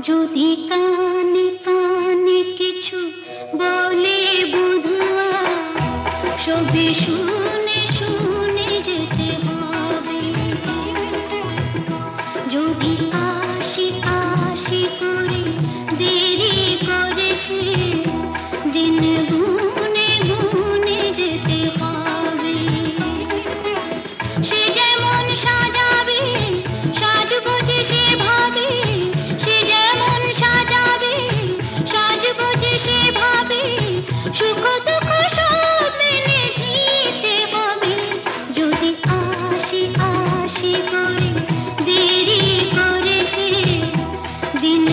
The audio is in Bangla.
যদি কানে কানে কিছু বলে বুধুয়া, সবে শুনে শুনে যেতে হবে। যদি কাশি কাশি করে দেরি করে সে, দিন গুনে গুনে যেতে হবে। সে যেমন সাজাবে সাজগোজে সে ভাবে, সে যেমন সাজাবে সাজগোজে সে ভাবে, সুখ দুঃখ সব মেনে দিতে হবে। যদি আসি আসি করে দেরি করে সে, দিন